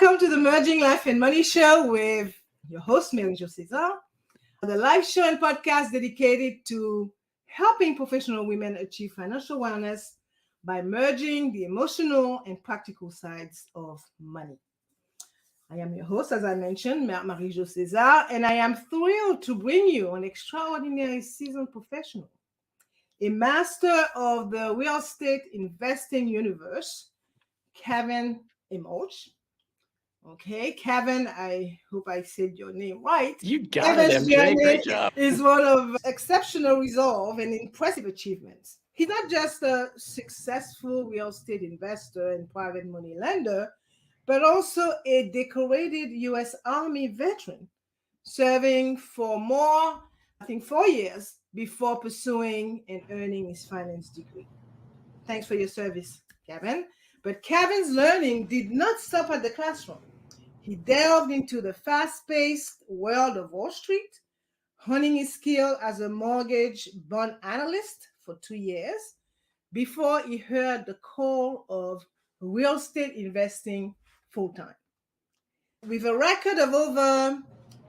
Welcome to the Merging Life and Money Show with your host, Marie-Jo Cesar, the live show and podcast dedicated to helping professional women achieve financial wellness by merging the emotional and practical sides of money. I am your host, as I mentioned, Marie-Jo Cesar, and I am thrilled to bring you an extraordinary seasoned professional, a master of the real estate investing universe, Kevin Emosh. Okay, Kevin, I hope I said your name right. You got Kevin's it, MJ. journey Great job. is one of exceptional resolve and impressive achievements. He's not just a successful real estate investor and private money lender, but also a decorated U.S. Army veteran, serving for more, I think, 4 years before pursuing and earning his finance degree. Thanks for your service, Kevin. But Kevin's learning did not stop at the classroom. He delved into the fast-paced world of Wall Street, honing his skill as a mortgage bond analyst for 2 years before he heard the call of real estate investing full-time. With a record of over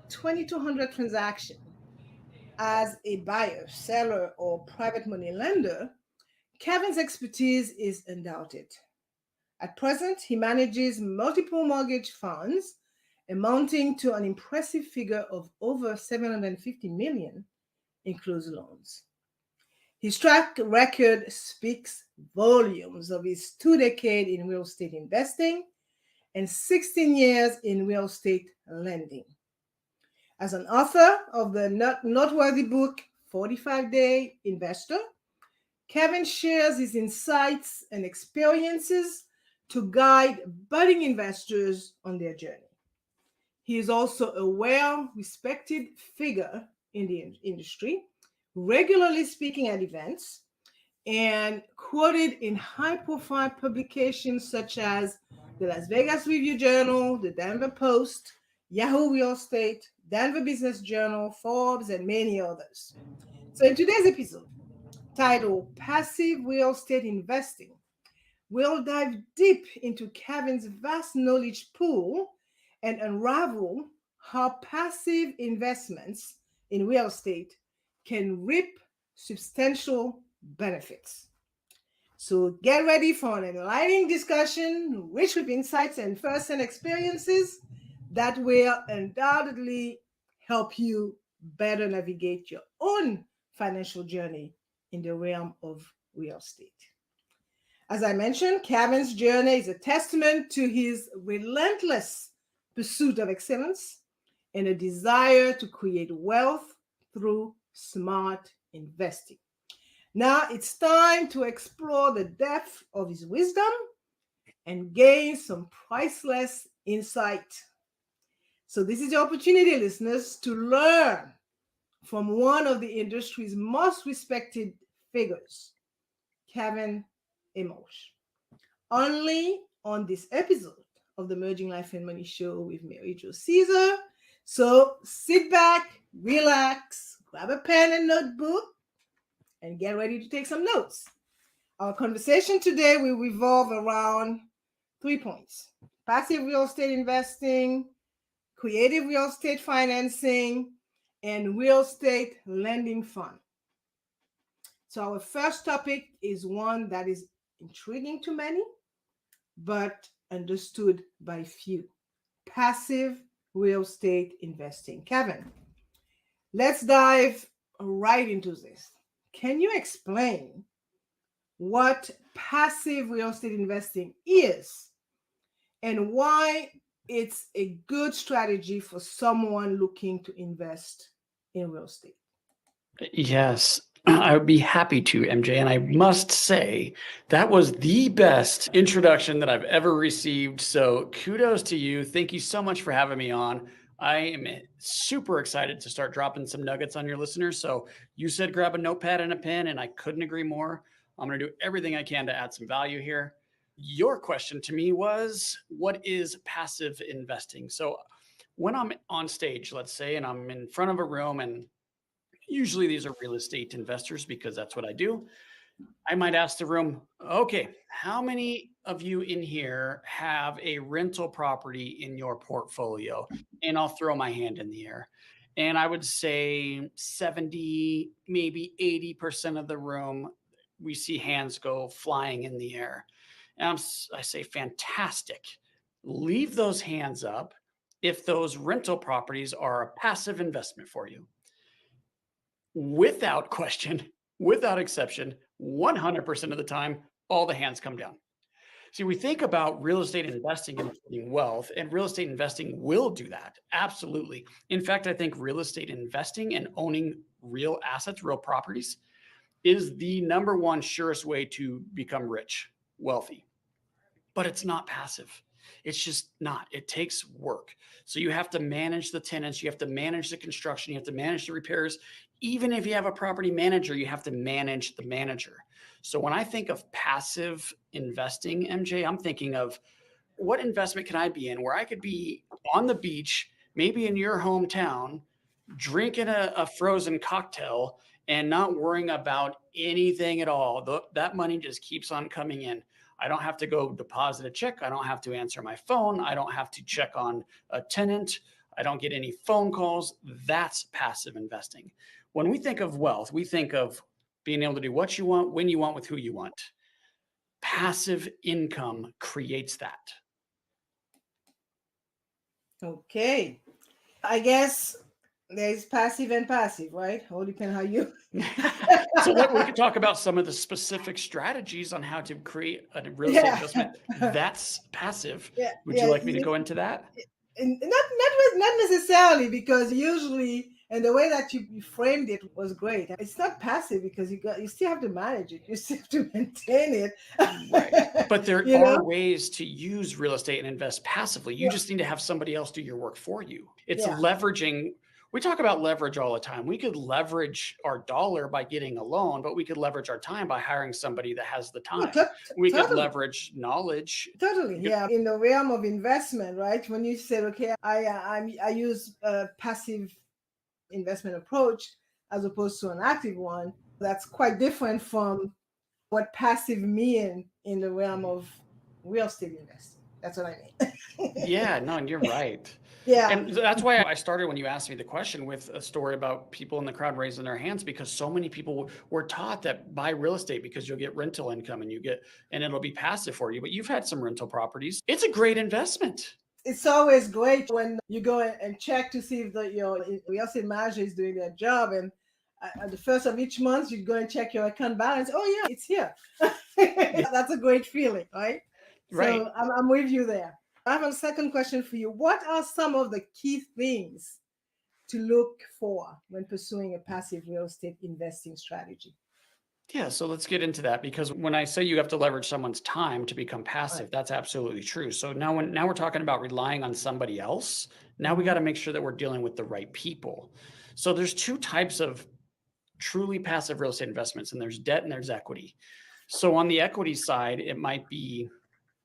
2,200 transactions as a buyer, seller, or private money lender, Kevin's expertise is undoubted. At present, he manages multiple mortgage funds amounting to an impressive figure of over $750 million in closed loans. His track record speaks volumes of his 2 decades in real estate investing and 16 years in real estate lending. As an author of the noteworthy book, 45-Day Investor, Kevin shares his insights and experiences to guide budding investors on their journey. He is also a well-respected figure in the industry, regularly speaking at events and quoted in high-profile publications such as the Las Vegas Review-Journal, the Denver Post, Yahoo Real Estate, Denver Business Journal, Forbes, and many others. So in today's episode, titled Passive Real Estate Investing, we'll dive deep into Kevin's vast knowledge pool and unravel how passive investments in real estate can reap substantial benefits. So get ready for an enlightening discussion, rich with insights and first-hand experiences that will undoubtedly help you better navigate your own financial journey in the realm of real estate. As I mentioned, Kevin's journey is a testament to his relentless pursuit of excellence and a desire to create wealth through smart investing. Now it's time to explore the depth of his wisdom and gain some priceless insight. So this is your opportunity, listeners, to learn from one of the industry's most respected figures, Kevin Emosh. Only on this episode of the Merging Life and Money Show with Marie-Jo Cesar. So sit back, relax, grab a pen and notebook, and get ready to take some notes. Our conversation today will revolve around 3 points: passive real estate investing, creative real estate financing, and real estate lending fund. So our first topic is one that is intriguing to many, but understood by few: passive real estate investing. Kevin, let's dive right into this. Can you explain what passive real estate investing is and why it's a good strategy for someone looking to invest in real estate? Yes, I would be happy to, MJ. And I must say, that was the best introduction that I've ever received. So kudos to you. Thank you so much for having me on. I am super excited to start dropping some nuggets on your listeners. So you said grab a notepad and a pen, and I couldn't agree more. I'm going to do everything I can to add some value here. Your question to me was, what is passive investing? So when I'm on stage, let's say, and I'm in front of a room, and usually these are real estate investors because that's what I do. I might ask the room, okay, how many of you in here have a rental property in your portfolio? And I'll throw my hand in the air. And I would say 70, maybe 80% of the room, we see hands go flying in the air. And I say, fantastic. Leave those hands up if those rental properties are a passive investment for you. Without question, without exception, 100% of the time, all the hands come down. See, we think about real estate investing and creating wealth, and real estate investing will do that. Absolutely. In fact, I think real estate investing and owning real assets, real properties, is the number one surest way to become rich, wealthy. But it's not passive. It's just not. It takes work. So you have to manage the tenants, you have to manage the construction, you have to manage the repairs. Even if you have a property manager, you have to manage the manager. So when I think of passive investing, MJ, I'm thinking of what investment can I be in where I could be on the beach, maybe in your hometown, drinking a frozen cocktail and not worrying about anything at all. That money just keeps on coming in. I don't have to go deposit a check. I don't have to answer my phone. I don't have to check on a tenant. I don't get any phone calls. That's passive investing. When we think of wealth, we think of being able to do what you want, when you want, with who you want. Passive income creates that. Okay. I guess there's passive and passive, right? All depends how you. So we could talk about some of the specific strategies on how to create a real estate investment that's passive. Would you like me to go into that? Not necessarily, because usually, and the way that you framed it was great. It's not passive because you still have to manage it. You still have to maintain it. Right. But there are ways to use real estate and invest passively. You just need to have somebody else do your work for you. It's leveraging. We talk about leverage all the time. We could leverage our dollar by getting a loan, but we could leverage our time by hiring somebody that has the time. We could leverage knowledge. Totally. Yeah. In the realm of investment, right? When you said, okay, I use a passive investment approach as opposed to an active one, that's quite different from what passive mean in the realm of real estate investing. That's what I mean. Yeah, no, and you're right. Yeah. And that's why I started when you asked me the question with a story about people in the crowd raising their hands, because so many people were taught that buy real estate because you'll get rental income and it'll be passive for you. But you've had some rental properties. It's a great investment. It's always great when you go and check to see if your real estate manager is doing their job. And at the first of each month, you go and check your account balance. Oh, yeah, it's here. That's a great feeling, right? Right. So I'm with you there. I have a second question for you. What are some of the key things to look for when pursuing a passive real estate investing strategy? Yeah, so let's get into that, because when I say you have to leverage someone's time to become passive, that's absolutely true. So now we're talking about relying on somebody else. Now we got to make sure that we're dealing with the right people. So there's two types of truly passive real estate investments, and there's debt and there's equity. So on the equity side, it might be,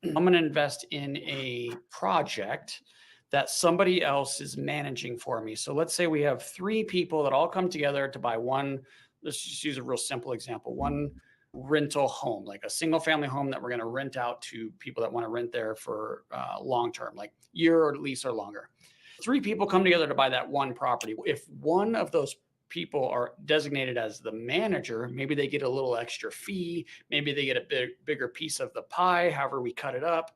I'm going to invest in a project that somebody else is managing for me. So let's say we have 3 people that all come together to buy one. Let's just use a real simple example. One rental home, like a single family home that we're going to rent out to people that want to rent there for long term, like year or lease or longer. 3 people come together to buy that one property. If one of those people are designated as the manager, maybe they get a little extra fee, maybe they get a bigger piece of the pie, however we cut it up,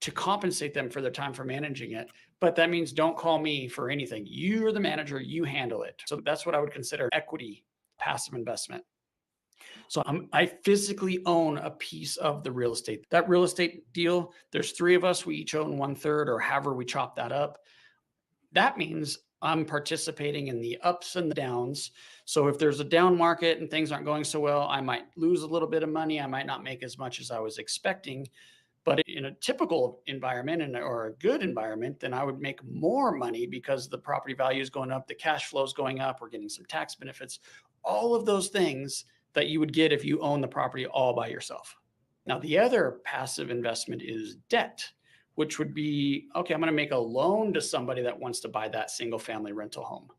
to compensate them for their time for managing it. But that means don't call me for anything. You're the manager, you handle it. So that's what I would consider equity passive investment. So I physically own a piece of the real estate. That real estate deal, there's 3 of us, we each own 1/3, or however we chop that up. That means I'm participating in the ups and the downs. So if there's a down market and things aren't going so well, I might lose a little bit of money. I might not make as much as I was expecting. But in a typical environment or a good environment, then I would make more money because the property value is going up, the cash flow is going up, we're getting some tax benefits, all of those things that you would get if you own the property all by yourself. Now, the other passive investment is debt, which would be, okay, I'm going to make a loan to somebody that wants to buy that single family rental home.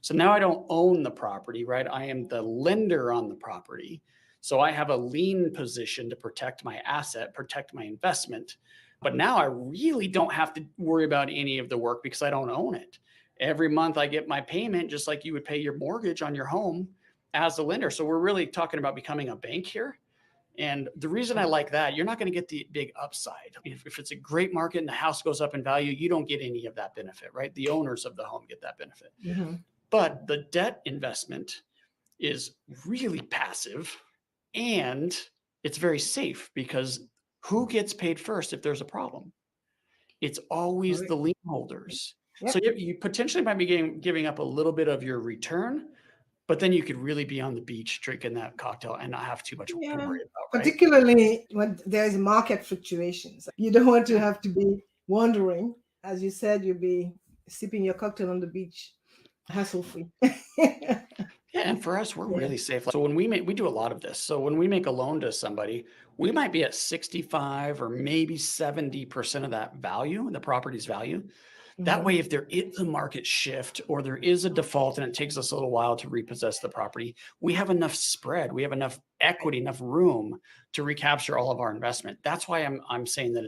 So now I don't own the property, right? I am the lender on the property. So I have a lien position to protect my asset, protect my investment. But now I really don't have to worry about any of the work because I don't own it. Every month I get my payment just like you would pay your mortgage on your home as a lender. So we're really talking about becoming a bank here. And the reason I like that, you're not going to get the big upside. If it's a great market and the house goes up in value, you don't get any of that benefit, right? The owners of the home get that benefit. Mm-hmm. But the debt investment is really passive and it's very safe because who gets paid first if there's a problem? It's always the lien holders. Yep. So you potentially might be giving up a little bit of your return, but then you could really be on the beach drinking that cocktail and not have too much to worry about, right? Particularly when there's market fluctuations. You don't want to have to be wondering. As you said, you'll be sipping your cocktail on the beach, hassle-free. Yeah, and for us, we're really safe. So when we do a lot of this. So when we make a loan to somebody, we might be at 65 or maybe 70% of that value, the property's value. That way, if there is a market shift or there is a default and it takes us a little while to repossess the property, we have enough spread, we have enough equity, enough room to recapture all of our investment. That's why I'm saying that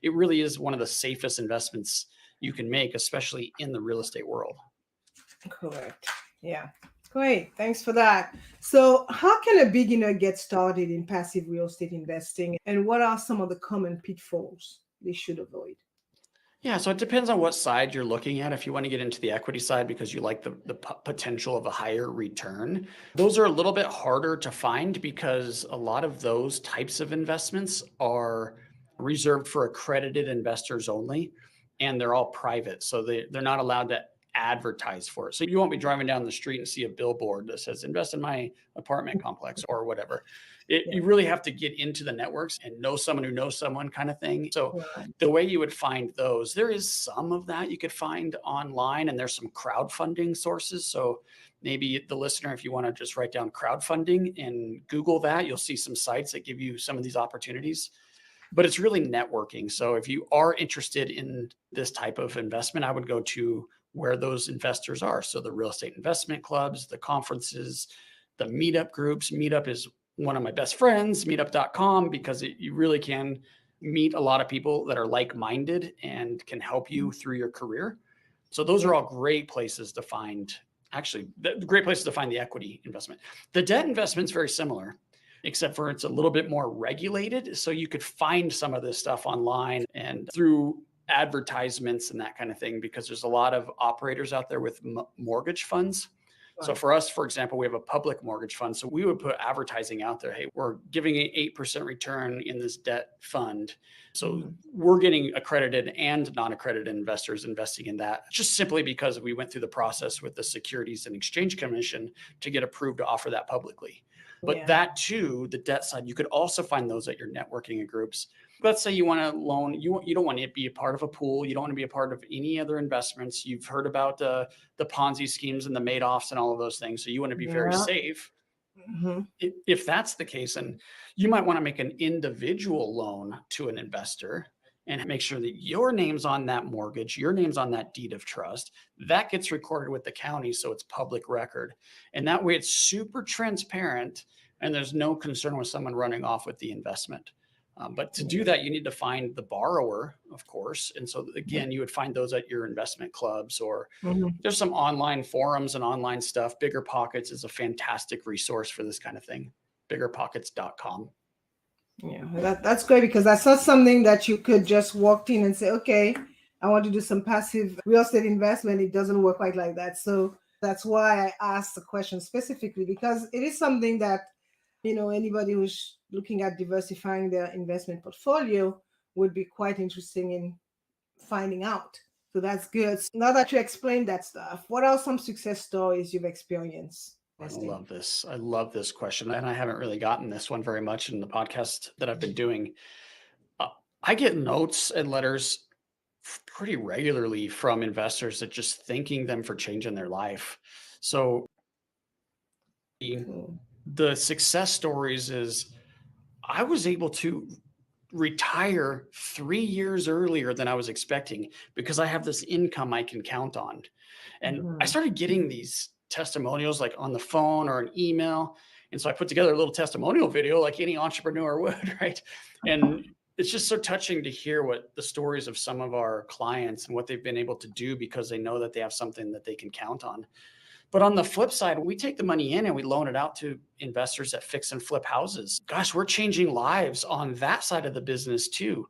it really is one of the safest investments you can make, especially in the real estate world. Correct. Yeah. Great. Thanks for that. So how can a beginner get started in passive real estate investing? And what are some of the common pitfalls they should avoid? Yeah, so it depends on what side you're looking at. If you want to get into the equity side because you like the potential of a higher return, those are a little bit harder to find because a lot of those types of investments are reserved for accredited investors only, and they're all private. So they're not allowed to advertise for it. So you won't be driving down the street and see a billboard that says invest in my apartment complex or whatever. You really have to get into the networks and know someone who knows someone kind of thing. So the way you would find those, there is some of that you could find online, and there's some crowdfunding sources. So maybe the listener, if you want to just write down crowdfunding and Google that, you'll see some sites that give you some of these opportunities. But it's really networking. So if you are interested in this type of investment, I would go to where those investors are. So the real estate investment clubs, the conferences, the meetup groups. Meetup is one of my best friends, meetup.com, because you really can meet a lot of people that are like-minded and can help you through your career. So those are all great places to find, actually, great places to find the equity investment. The debt investment is very similar, except for it's a little bit more regulated. So you could find some of this stuff online and through advertisements and that kind of thing, because there's a lot of operators out there with mortgage funds. So for us, for example, we have a public mortgage fund. So we would put advertising out there. Hey, we're giving an 8% return in this debt fund. So we're getting accredited and non-accredited investors investing in that, just simply because we went through the process with the Securities and Exchange Commission to get approved to offer that publicly. But that too, the debt side, you could also find those at your networking groups. Let's say you want to loan, you don't want to be a part of a pool. You don't want to be a part of any other investments. You've heard about the Ponzi schemes and the Madoffs and all of those things. So you want to be very safe. If that's the case, and you might want to make an individual loan to an investor and make sure that your name's on that mortgage, your name's on that deed of trust, that gets recorded with the county. So it's public record. And that way it's super transparent and there's no concern with someone running off with the investment. But to do that, you need to find the borrower, of course. And so again, you would find those at your investment clubs, or there's some online forums and online stuff. Bigger Pockets is a fantastic resource for this kind of thing. Biggerpockets.com. Yeah, that's great, because that's not something that you could just walk in and say, okay, I want to do some passive real estate investment. It doesn't work quite like that. So that's why I asked the question specifically, because it is something that, anybody who's looking at diversifying their investment portfolio would be quite interested in finding out. So that's good. So now that you explained that stuff, what are some success stories you've experienced? I love this. I love this question. And I haven't really gotten this one very much in the podcast that I've been doing. I get notes and letters pretty regularly from investors that just thanking them for changing their life. So the success stories is I was able to retire 3 years earlier than I was expecting because I have this income I can count on. And I started getting these testimonials like on the phone or an email. And so I put together a little testimonial video like any entrepreneur would, right? And it's just so touching to hear what the stories of some of our clients and what they've been able to do because they know that they have something that they can count on. But on the flip side, we take the money in and we loan it out to investors that fix and flip houses. Gosh, we're changing lives on that side of the business too.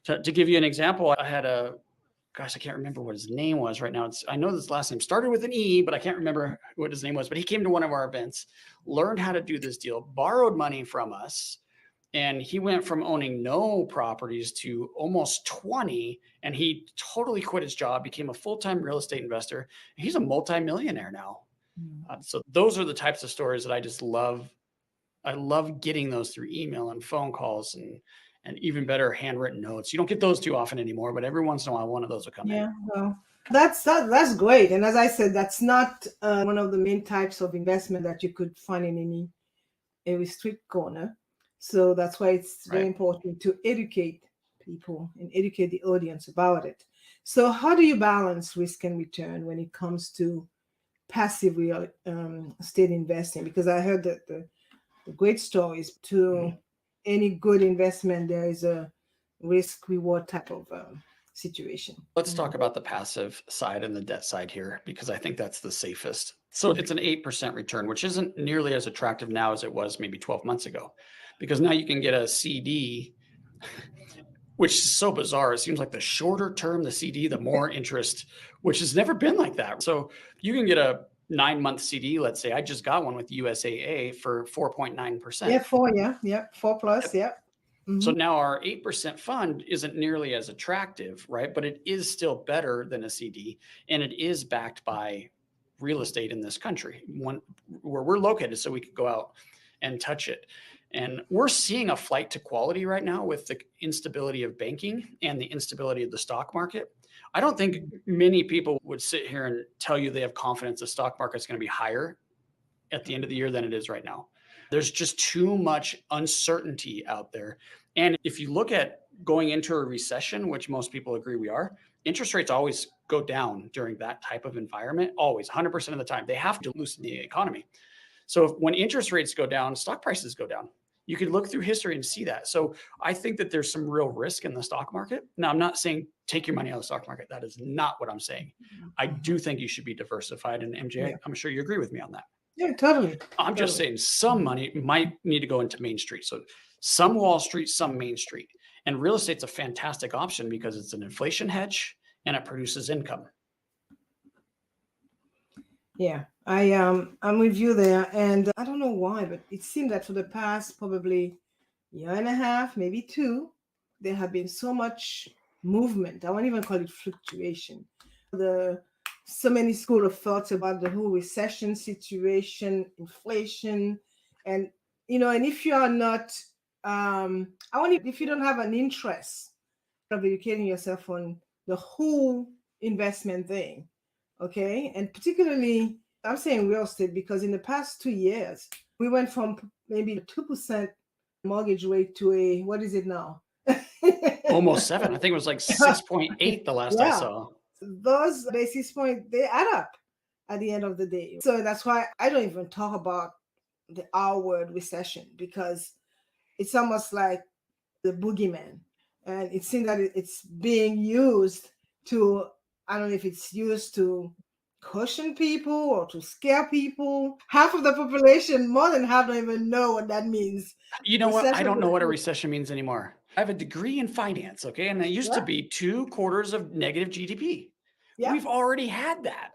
To give you an example, I had I can't remember what his name was right now. I know his last name started with an E, but I can't remember what his name was. But he came to one of our events, learned how to do this deal, borrowed money from us. And he went from owning no properties to almost 20. And he totally quit his job, became a full-time real estate investor. He's a multimillionaire now. So those are the types of stories that I just love. I love getting those through email and phone calls and even better handwritten notes. You don't get those too often anymore, but every once in a while, one of those will come in. Yeah, well, that's great. And as I said, that's not one of the main types of investment that you could find in any street corner. So that's why it's very important to educate people and educate the audience about it. So how do you balance risk and return when it comes to passive real estate investing? Because I heard that the great stories to any good investment, there is a risk reward type of situation. Let's talk about the passive side and the debt side here, because I think that's the safest. So it's an 8% return, which isn't nearly as attractive now as it was maybe 12 months ago, because now you can get a CD, which is so bizarre. It seems like the shorter term, the CD, the more interest, which has never been like that. So you can get a 9-month CD. Let's say I just got one with USAA for 4.9%. Yeah, 4 plus. Yeah. Mm-hmm. So now our 8% fund isn't nearly as attractive, right? But it is still better than a CD, and it is backed by real estate in this country, one where we're located, so we could go out and touch it. And we're seeing a flight to quality right now with the instability of banking and the instability of the stock market. I don't think many people would sit here and tell you they have confidence the stock market's going to be higher at the end of the year than it is right now. There's just too much uncertainty out there. And if you look at going into a recession, which most people agree we are, interest rates always go down during that type of environment, always, 100% of the time. They have to loosen the economy. So when interest rates go down, stock prices go down. You could look through history and see that. So I think that there's some real risk in the stock market. Now, I'm not saying take your money out of the stock market. That is not what I'm saying. I do think you should be diversified. And MJ, I'm sure you agree with me on that. Yeah, totally. I'm just saying some money might need to go into Main Street. So some Wall Street, some Main Street. And real estate's a fantastic option because it's an inflation hedge and it produces income. Yeah, I'm with you there. And I don't know why, but it seemed that for the past probably year and a half, maybe 2, there have been so much movement. I won't even call it fluctuation. So many school of thoughts about the whole recession situation, inflation, and and if you are not, if you don't have an interest of educating yourself on the whole investment thing, okay, and particularly I'm saying real estate because in the past 2 years we went from maybe 2% mortgage rate to a what is it now? Almost 7. I think it was like 6.8 the last I saw. Those basis points, they add up at the end of the day. So that's why I don't even talk about the R word recession, because it's almost like the boogeyman. And it seems that it's being used to, I don't know if it's used to caution people or to scare people. Half of the population, more than half, don't even know what that means. You know what? I don't know what a recession means anymore. I have a degree in finance, okay? And it used to be 2 quarters of negative GDP. Yeah. We've already had that.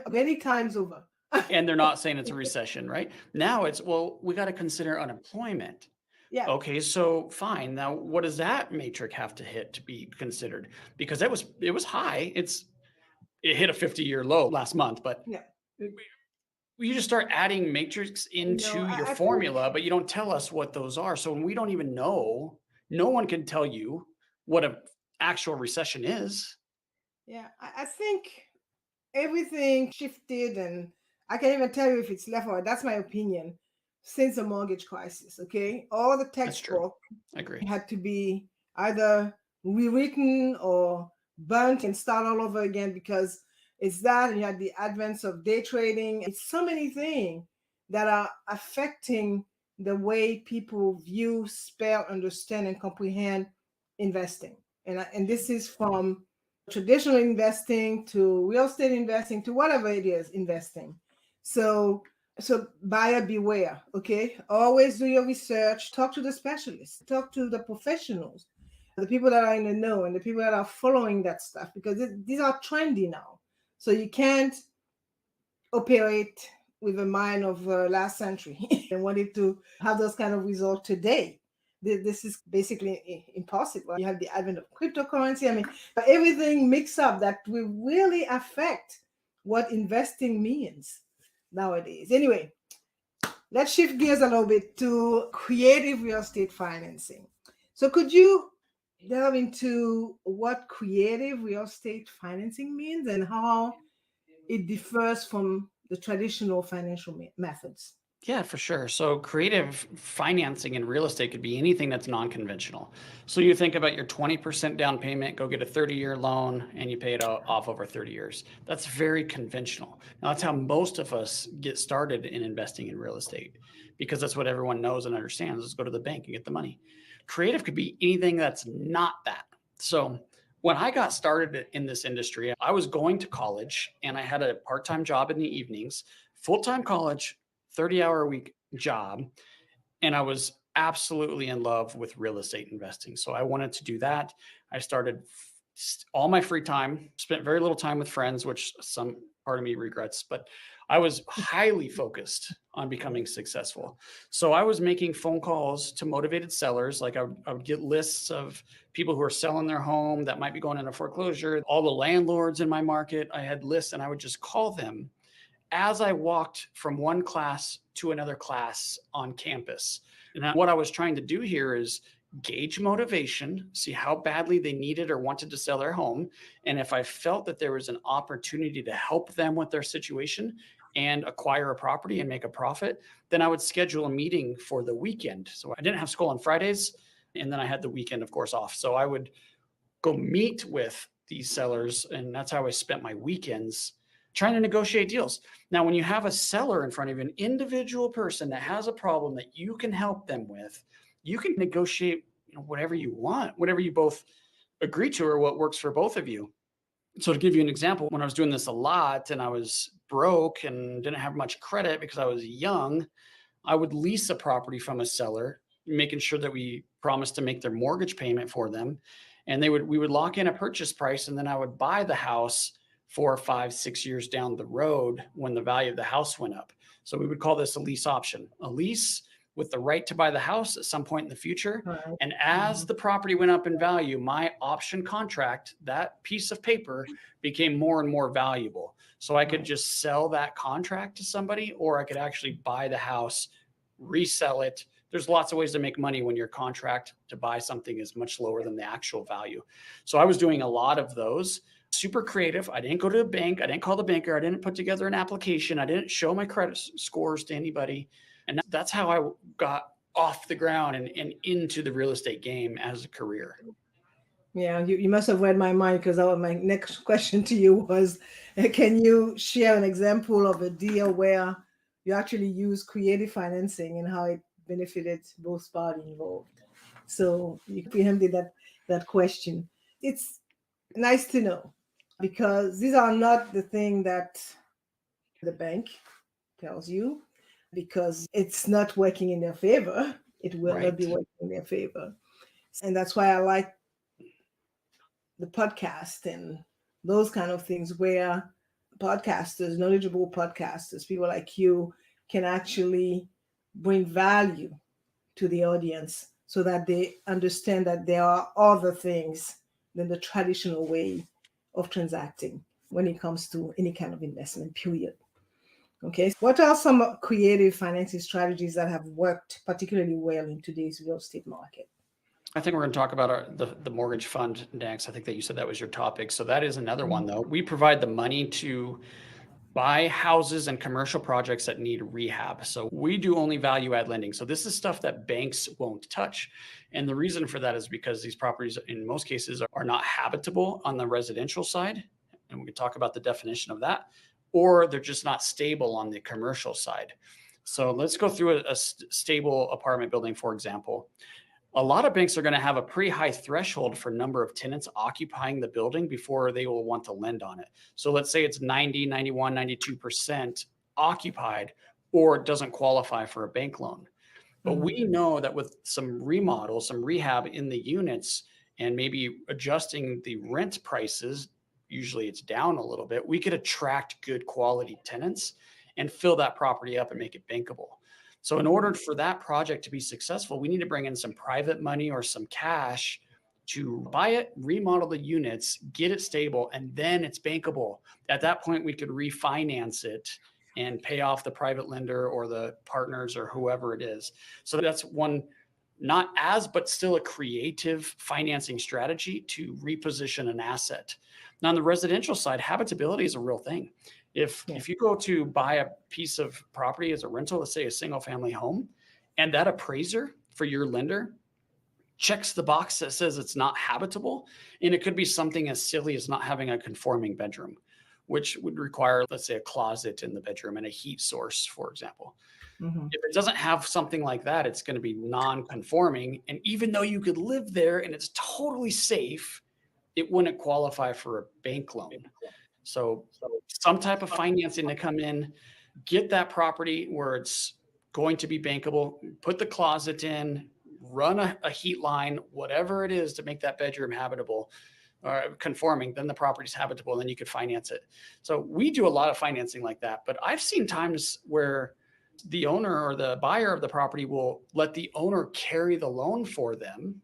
Many times over. And they're not saying it's a recession, right? Now it's, well, we got to consider unemployment. Yeah. Okay, so fine. Now, what does that matrix have to hit to be considered? Because it was high. It hit a 50-year low last month, but you just start adding matrix into your formula, but you don't tell us what those are. So when we don't even know, no one can tell you what an actual recession is. Yeah, I think everything shifted, and I can't even tell you if it's left or right. That's my opinion. Since the mortgage crisis, okay, all the textbook had to be either rewritten or burnt and start all over again, because it's that, and you had the advent of day trading. It's so many things that are affecting the way people view, spell, understand, and comprehend investing. And this is from traditional investing to real estate investing to whatever it is investing. So buyer beware, okay? Always do your research, talk to the specialists, talk to the professionals, the people that are in the know and the people that are following that stuff, because these are trendy now. So you can't operate with a mind of last century and wanted to have those kind of results today. This is basically impossible. You have the advent of cryptocurrency. I mean, everything mixed up that will really affect what investing means nowadays. Anyway, let's shift gears a little bit to creative real estate financing. So could you delve into what creative real estate financing means and how it differs from the traditional financial methods? Yeah, for sure. So creative financing in real estate could be anything that's non-conventional. So you think about your 20% down payment, go get a 30-year loan, and you pay it off over 30 years. That's very conventional. Now, that's how most of us get started in investing in real estate, because that's what everyone knows and understands. Let's go to the bank and get the money. Creative could be anything that's not that. So when I got started in this industry, I was going to college and I had a part-time job in the evenings, full-time college, 30-hour a week job. And I was absolutely in love with real estate investing. So I wanted to do that. I started all my free time, spent very little time with friends, which some part of me regrets, but I was highly focused on becoming successful. So I was making phone calls to motivated sellers. Like I would get lists of people who are selling their home that might be going into foreclosure, all the landlords in my market. I had lists and I would just call them as I walked from one class to another class on campus. And what I was trying to do here is gauge motivation, see how badly they needed or wanted to sell their home. And if I felt that there was an opportunity to help them with their situation and acquire a property and make a profit, then I would schedule a meeting for the weekend. So I didn't have school on Fridays, and then I had the weekend, of course, off. So I would go meet with these sellers, and that's how I spent my weekends trying to negotiate deals. Now, when you have a seller in front of you, an individual person that has a problem that you can help them with, you can negotiate, whatever you want, whatever you both agree to or what works for both of you. So to give you an example, when I was doing this a lot and I was broke and didn't have much credit because I was young, I would lease a property from a seller, making sure that we promised to make their mortgage payment for them. And we would lock in a purchase price, and then I would buy the house 4, 5, 6 years down the road when the value of the house went up. So we would call this a lease option, a lease with the right to buy the house at some point in the future. Right. And as the property went up in value, my option contract, that piece of paper, became more and more valuable. So I could just sell that contract to somebody, or I could actually buy the house, resell it. There's lots of ways to make money when your contract to buy something is much lower than the actual value. So I was doing a lot of those. Super creative. I didn't go to a bank. I didn't call the banker. I didn't put together an application. I didn't show my credit scores to anybody. And that's how I got off the ground and into the real estate game as a career. Yeah, you must have read my mind, because my next question to you was, can you share an example of a deal where you actually use creative financing and how it benefited both parties involved? So you preempted that question. It's nice to know, because these are not the thing that the bank tells you, because it's not working in their favor. It will not be working in their favor. And that's why I like the podcast and those kind of things, where podcasters, knowledgeable podcasters, people like you, can actually bring value to the audience so that they understand that there are other things than the traditional way of transacting when it comes to any kind of investment, period. Okay, what are some creative financing strategies that have worked particularly well in today's real estate market? I think we're going to talk about the mortgage fund next. I think that you said that was your topic. So that is another one, though. We provide the money to buy houses and commercial projects that need rehab. So we do only value add lending. So this is stuff that banks won't touch. And the reason for that is because these properties, in most cases, are not habitable on the residential side. And we can talk about the definition of that, or they're just not stable on the commercial side. So let's go through a stable apartment building, for example. A lot of banks are going to have a pretty high threshold for number of tenants occupying the building before they will want to lend on it. So let's say it's 90, 91, 92% occupied, or it doesn't qualify for a bank loan. But we know that with some remodel, some rehab in the units, and maybe adjusting the rent prices, usually it's down a little bit, we could attract good quality tenants and fill that property up and make it bankable. So in order for that project to be successful, we need to bring in some private money or some cash to buy it, remodel the units, get it stable, and then it's bankable. At that point, we could refinance it and pay off the private lender or the partners or whoever it is. So that's one, not as, but still a creative financing strategy to reposition an asset. Now, on the residential side, habitability is a real thing. If you go to buy a piece of property as a rental, let's say a single family home, and that appraiser for your lender checks the box that says it's not habitable, and it could be something as silly as not having a conforming bedroom, which would require, let's say, a closet in the bedroom and a heat source, for example. If it doesn't have something like that, it's going to be non-conforming. And even though you could live there and it's totally safe, it wouldn't qualify for a bank loan. So some type of financing to come in, get that property where it's going to be bankable, put the closet in, run a heat line, whatever it is to make that bedroom habitable or conforming, then the property's habitable, and then you could finance it. So we do a lot of financing like that. But I've seen times where the owner or the buyer of the property will let the owner carry the loan for them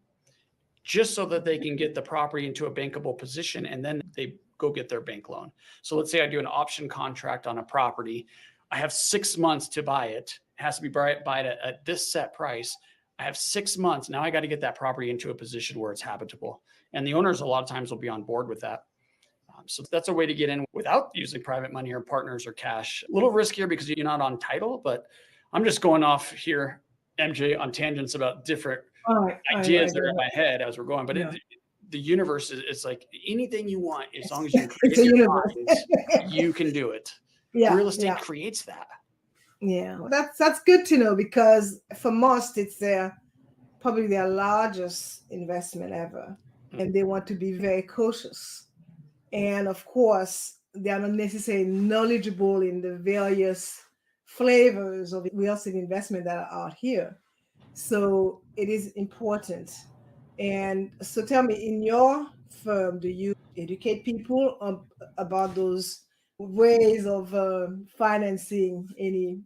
just so that they can get the property into a bankable position, and then they go get their bank loan. So let's say I do an option contract on a property. I have 6 months to buy it. It has to be bought at this set price. I have 6 months. Now I got to get that property into a position where it's habitable. And the owners a lot of times will be on board with that. So that's a way to get in without using private money or partners or cash. A little riskier because you're not on title, but I'm just going off here, MJ, on tangents about different ideas that are in my head as we're going. But the universe is like anything you want, as long as you create your mind, you can do it. Real estate creates that. Yeah, that's good to know, because for most it's probably their largest investment ever, and they want to be very cautious. And of course, they are not necessarily knowledgeable in the various flavors of real estate investment that are out here. So it is important. And so tell me, in your firm, do you educate people about those ways of financing any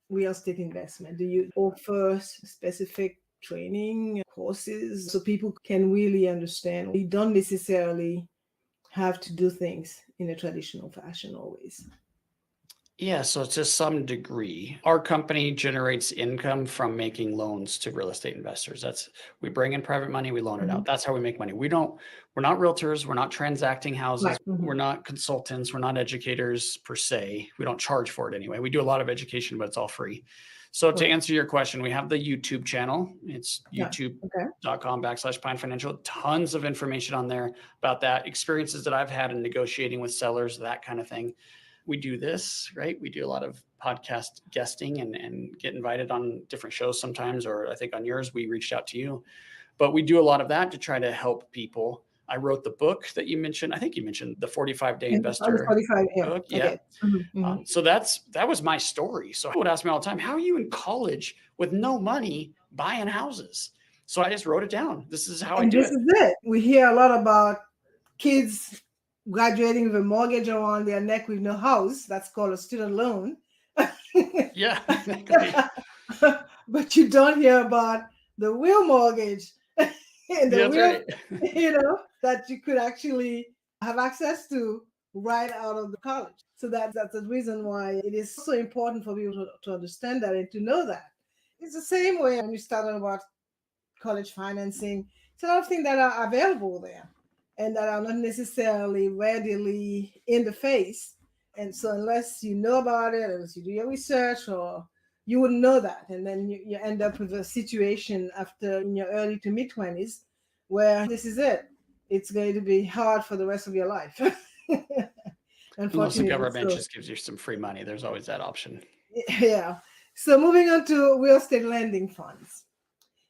real estate investment? Do you offer specific training courses so people can really understand? You don't necessarily have to do things in a traditional fashion always. Yeah, so to some degree, our company generates income from making loans to real estate investors. We bring in private money, we loan it out. That's how we make money. We're not realtors, we're not transacting houses, we're not consultants, we're not educators per se. We don't charge for it anyway. We do a lot of education, but it's all free. So to answer your question, we have the YouTube channel. It's youtube.com/Pine Financial. Tons of information on there about that, experiences that I've had in negotiating with sellers, that kind of thing. We do this, right? We do a lot of podcast guesting and get invited on different shows sometimes, or I think on yours, we reached out to you. But we do a lot of that to try to help people. I wrote the book that you mentioned. I think you mentioned the 45-day investor 45, book. Yeah. So that was my story. So people would ask me all the time, how are you in college with no money buying houses? So I just wrote it down. This is how I do it. This is it. We hear a lot about kids graduating with a mortgage around their neck with no house. That's called a student loan. Yeah, exactly. But you don't hear about the real mortgage and the real, that you could actually have access to right out of the college. So that's the reason why it is so important for people to understand that and to know that. It's the same way when we started about college financing. It's a lot of things that are available there and that are not necessarily readily in the face. And so unless you know about it, unless you do your research, or you wouldn't know that. And then you end up with a situation after in your early to mid-20s where this is it. It's going to be hard for the rest of your life. Unless the government just gives you some free money. There's always that option. Yeah. So moving on to real estate lending funds.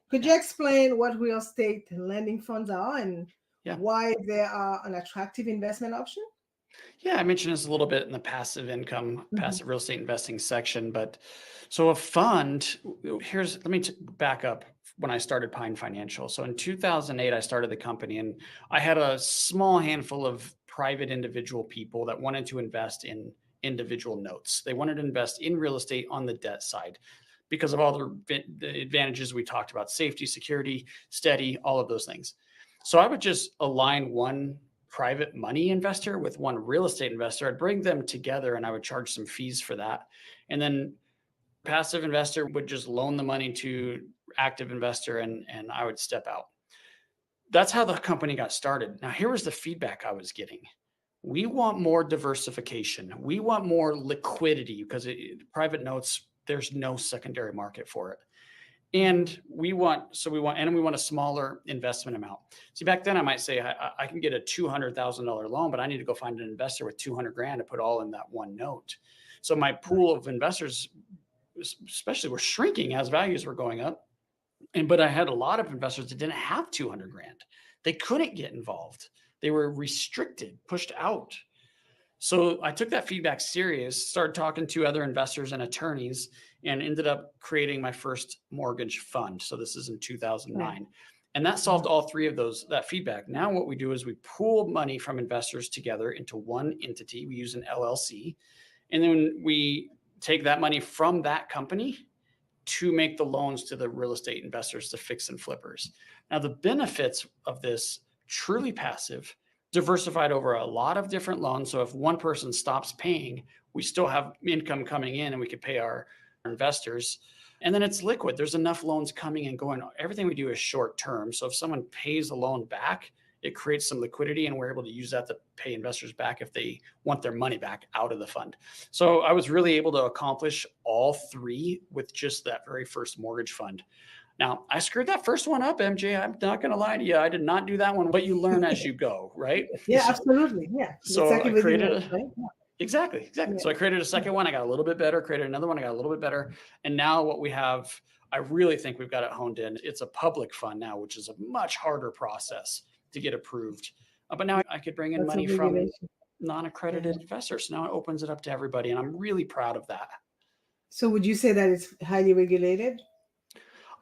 Could you explain what real estate lending funds are and why they are an attractive investment option? Yeah, I mentioned this a little bit in the passive income, passive real estate investing section, but so a fund, let me back up when I started Pine Financial. So in 2008, I started the company and I had a small handful of private individual people that wanted to invest in individual notes. They wanted to invest in real estate on the debt side because of all the advantages we talked about: safety, security, steady, all of those things. So I would just align one private money investor with one real estate investor. I'd bring them together and I would charge some fees for that. And then passive investor would just loan the money to active investor and I would step out. That's how the company got started. Now, here was the feedback I was getting. We want more diversification. We want more liquidity because private notes, there's no secondary market for it. And we want a smaller investment amount. See, back then I might say I can get a $200,000 loan, but I need to go find an investor with 200 grand to put all in that one note. So my pool of investors, especially, were shrinking as values were going up. But I had a lot of investors that didn't have 200 grand. They couldn't get involved. They were restricted, pushed out. So I took that feedback serious, started talking to other investors and attorneys, and ended up creating my first mortgage fund. So this is in 2009. And that solved all three of that feedback. Now what we do is we pool money from investors together into one entity. We use an LLC. And then we take that money from that company to make the loans to the real estate investors, the fix and flippers. Now the benefits of this: truly passive, diversified over a lot of different loans. So if one person stops paying, we still have income coming in and we could pay our investors. And then it's liquid. There's enough loans coming and going. Everything we do is short term. So if someone pays a loan back, it creates some liquidity and we're able to use that to pay investors back if they want their money back out of the fund. So I was really able to accomplish all three with just that very first mortgage fund. Now, I screwed that first one up, MJ. I'm not going to lie to you. I did not do that one, but you learn as you go, right? Yeah, absolutely. Yeah. So I created Exactly. Yeah. So I created a second one. I got a little bit better, created another one. I got a little bit better. And now what we have, I really think we've got it honed in. It's a public fund now, which is a much harder process to get approved. But now I could bring in money from non-accredited investors. So now it opens it up to everybody. And I'm really proud of that. So would you say that it's highly regulated?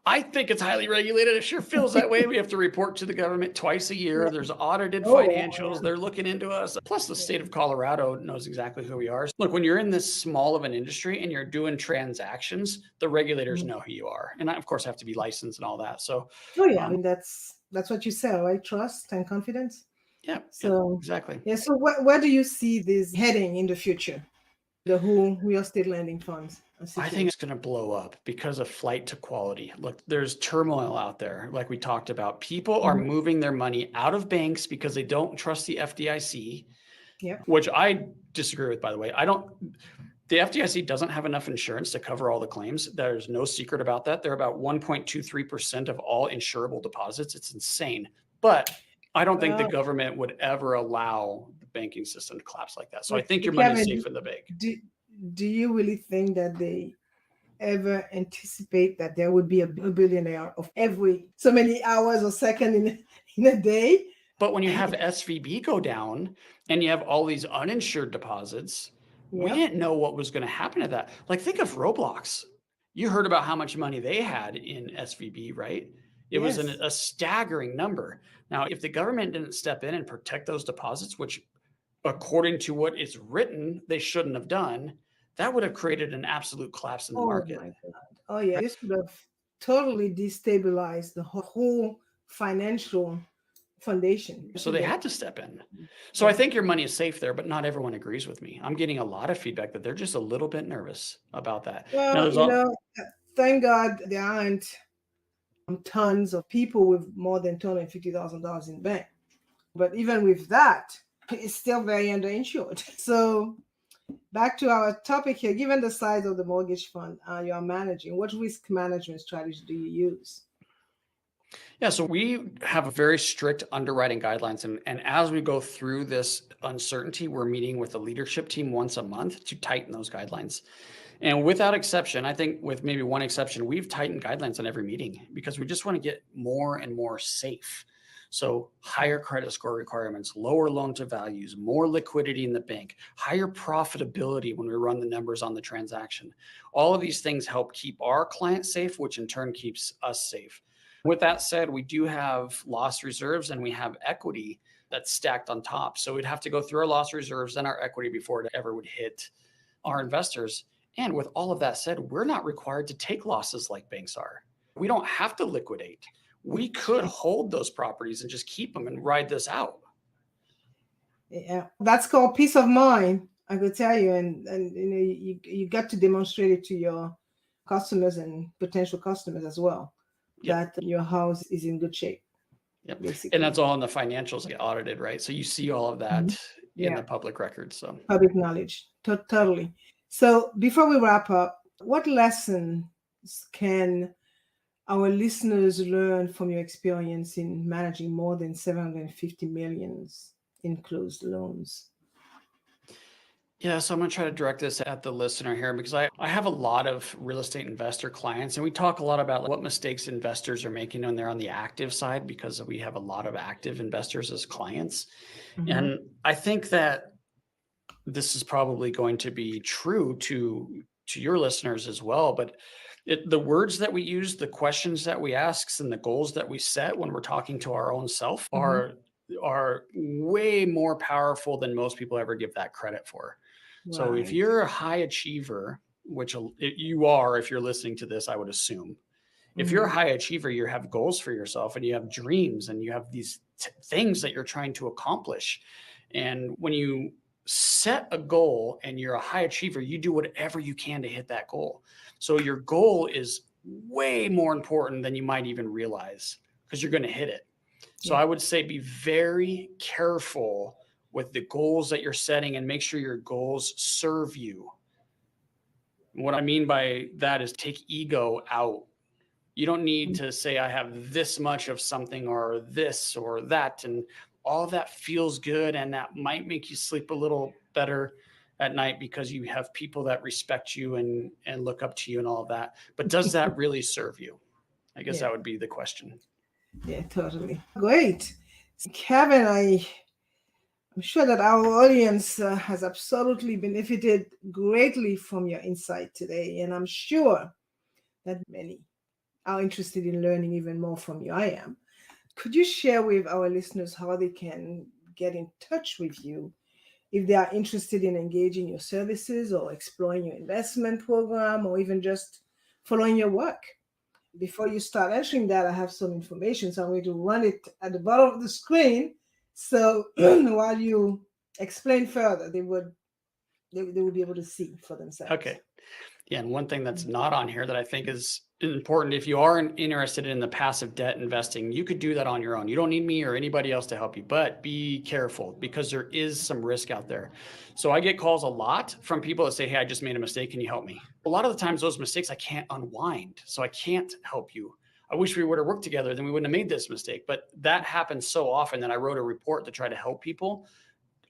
I think it's highly regulated. It sure feels that way. We have to report to the government twice a year. There's audited financials. They're looking into us. Plus, the state of Colorado knows exactly who we are. Look, when you're in this small of an industry and you're doing transactions, the regulators know who you are. And I, of course, have to be licensed and all that. So, I mean, that's what you sell, right? Trust and confidence. Yeah. So exactly. Yeah. So where do you see this heading in the future? The whole real estate lending funds? I think it's going to blow up because of flight to quality. Look, there's turmoil out there. Like we talked about, people are moving their money out of banks because they don't trust the FDIC, which I disagree with, by the way. The FDIC doesn't have enough insurance to cover all the claims. There's no secret about that. They're about 1.23% of all insurable deposits. It's insane. But I don't think the government would ever allow the banking system to collapse like that. So I think your money is safe in the bank. Do you really think that they ever anticipate that there would be a billionaire of every so many hours or second in a day? But when you have SVB go down and you have all these uninsured deposits, we didn't know what was going to happen to that. Like, think of Roblox. You heard about how much money they had in SVB, right? It was a staggering number. Now, if the government didn't step in and protect those deposits, which according to what is written, they shouldn't have done, that would have created an absolute collapse in the market. My God. Oh, yeah. This would have totally destabilized the whole financial foundation. So they had to step in. So I think your money is safe there, but not everyone agrees with me. I'm getting a lot of feedback that they're just a little bit nervous about that. Well, thank God there aren't tons of people with more than $250,000 in bank. But even with that, it's still very underinsured. So back to our topic here, given the size of the mortgage fund you are managing, what risk management strategy do you use? Yeah, so we have a very strict underwriting guidelines. And as we go through this uncertainty, we're meeting with the leadership team once a month to tighten those guidelines. And without exception, I think with maybe one exception, we've tightened guidelines on every meeting because we just want to get more and more safe. So higher credit score requirements, lower loan to values, more liquidity in the bank, higher profitability when we run the numbers on the transaction. All of these things help keep our clients safe, which in turn keeps us safe. With that said, we do have loss reserves and we have equity that's stacked on top. So we'd have to go through our loss reserves and our equity before it ever would hit our investors. And with all of that said, we're not required to take losses like banks are. We don't have to liquidate. We could hold those properties and just keep them and ride this out. Yeah, that's called peace of mind, I could tell you. And you got to demonstrate it to your customers and potential customers as well, that your house is in good shape. Yep. And that's all in the financials get audited, right? So you see all of that in the public records. So public knowledge, totally. So before we wrap up, what lessons can our listeners learn from your experience in managing more than 750 million in closed loans? Yeah, so I'm going to try to direct this at the listener here because I have a lot of real estate investor clients, and we talk a lot about what mistakes investors are making when they're on the active side because we have a lot of active investors as clients. And I think that this is probably going to be true to your listeners as well, but the words that we use, the questions that we ask, and the goals that we set when we're talking to our own self are way more powerful than most people ever give that credit for. Right. So if you're a high achiever, which you are, if you're listening to this, I would assume, if you're a high achiever, you have goals for yourself and you have dreams and you have these things that you're trying to accomplish. And when you set a goal and you're a high achiever, you do whatever you can to hit that goal. So your goal is way more important than you might even realize because you're going to hit it. So I would say be very careful with the goals that you're setting and make sure your goals serve you. What I mean by that is take ego out. You don't need to say, I have this much of something or this or that. And all of that feels good. And that might make you sleep a little better at night because you have people that respect you and look up to you and all of that. But does that really serve you? I guess that would be the question. Yeah, totally. Great. Kevin, I'm sure that our audience has absolutely benefited greatly from your insight today. And I'm sure that many are interested in learning even more from you. I am. Could you share with our listeners how they can get in touch with you if they are interested in engaging your services or exploring your investment program or even just following your work? Before you start answering that, I have some information. So I'm going to run it at the bottom of the screen. So while you explain further, they would be able to see for themselves. Okay. Yeah, and one thing that's not on here that I think is important, if you are interested in the passive debt investing, you could do that on your own. You don't need me or anybody else to help you, but be careful because there is some risk out there. So I get calls a lot from people that say, hey, I just made a mistake. Can you help me? A lot of the times those mistakes I can't unwind, so I can't help you. I wish we would have worked together, then we wouldn't have made this mistake. But that happens so often that I wrote a report to try to help people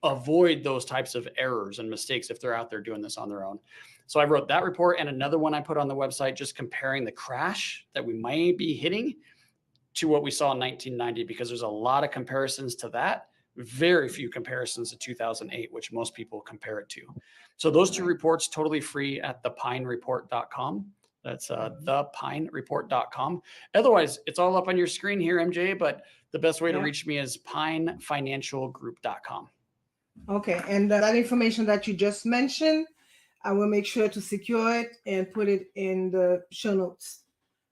avoid those types of errors and mistakes if they're out there doing this on their own. So I wrote that report and another one I put on the website, just comparing the crash that we might be hitting to what we saw in 1990, because there's a lot of comparisons to that. Very few comparisons to 2008, which most people compare it to. So those two reports totally free at thepinereport.com. That's thepinereport.com. Otherwise, it's all up on your screen here, MJ, but the best way to reach me is pinefinancialgroup.com. Okay. And that information that you just mentioned, I will make sure to secure it and put it in the show notes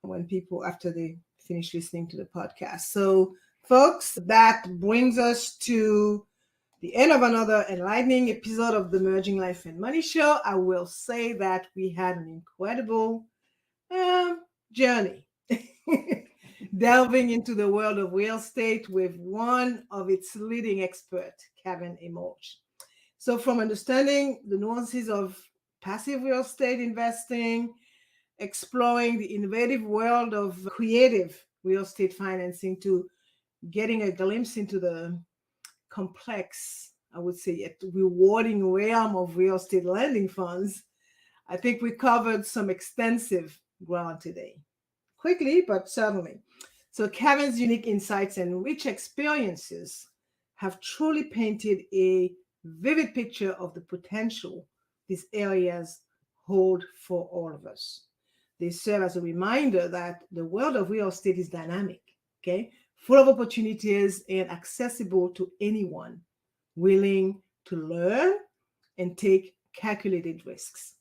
when people, after they finish listening to the podcast. So folks, that brings us to the end of another enlightening episode of the Merging Life and Money Show. I will say that we had an incredible journey delving into the world of real estate with one of its leading experts, Kevin Amorge. So from understanding the nuances of passive real estate investing, exploring the innovative world of creative real estate financing, to getting a glimpse into the complex, I would say, yet rewarding realm of real estate lending funds, I think we covered some extensive ground today. Quickly, but certainly. So Kevin's unique insights and rich experiences have truly painted a vivid picture of the potential these areas hold for all of us. They serve as a reminder that the world of real estate is dynamic, okay, full of opportunities and accessible to anyone willing to learn and take calculated risks.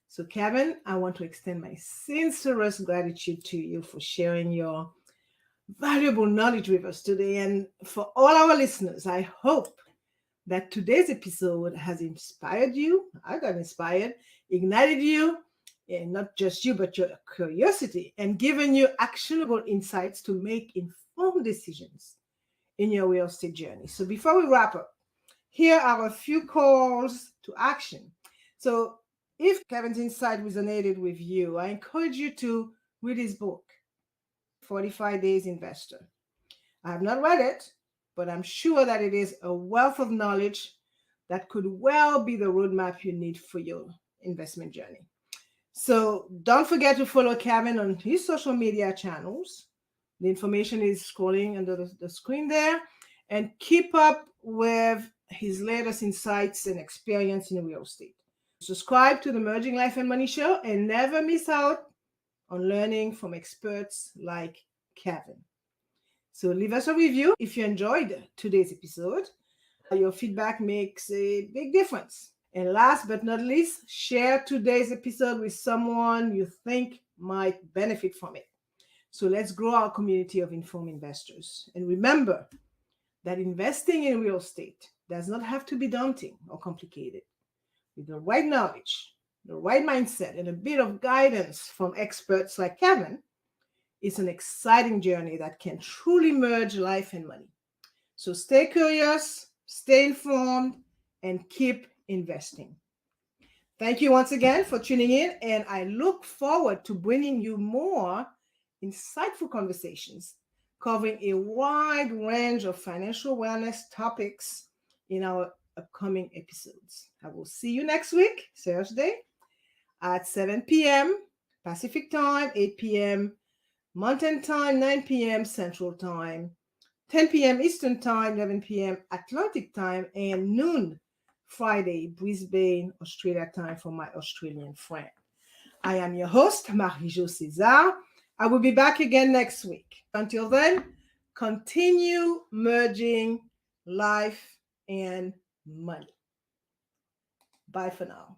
So, Kevin, I want to extend my sincerest gratitude to you for sharing your valuable knowledge with us today. And for all our listeners, I hope that today's episode has inspired you. I got inspired, ignited you, and not just you, but your curiosity, and given you actionable insights to make informed decisions in your real estate journey. So before we wrap up, here are a few calls to action. So if Kevin's insight resonated with you, I encourage you to read his book, 45 Days Investor. I have not read it, but I'm sure that it is a wealth of knowledge that could well be the roadmap you need for your investment journey. So don't forget to follow Kevin on his social media channels. The information is scrolling under the screen there. And keep up with his latest insights and experience in real estate. Subscribe to the Merging Life and Money Show and never miss out on learning from experts like Kevin. So leave us a review if you enjoyed today's episode. Your feedback makes a big difference. And last but not least, share today's episode with someone you think might benefit from it. So let's grow our community of informed investors. And remember that investing in real estate does not have to be daunting or complicated. With the right knowledge, the right mindset, and a bit of guidance from experts like Kevin, it's an exciting journey that can truly merge life and money. So stay curious, stay informed, and keep investing. Thank you once again for tuning in, and I look forward to bringing you more insightful conversations covering a wide range of financial wellness topics in our upcoming episodes. I will see you next week, Thursday, at 7 p.m. Pacific Time, 8 p.m. Mountain Time, 9 p.m. Central Time, 10 p.m. Eastern Time, 11 p.m. Atlantic Time, and noon Friday, Brisbane, Australia time for my Australian friend. I am your host, Marie-Jo César. I will be back again next week. Until then, continue merging life and money. Bye for now.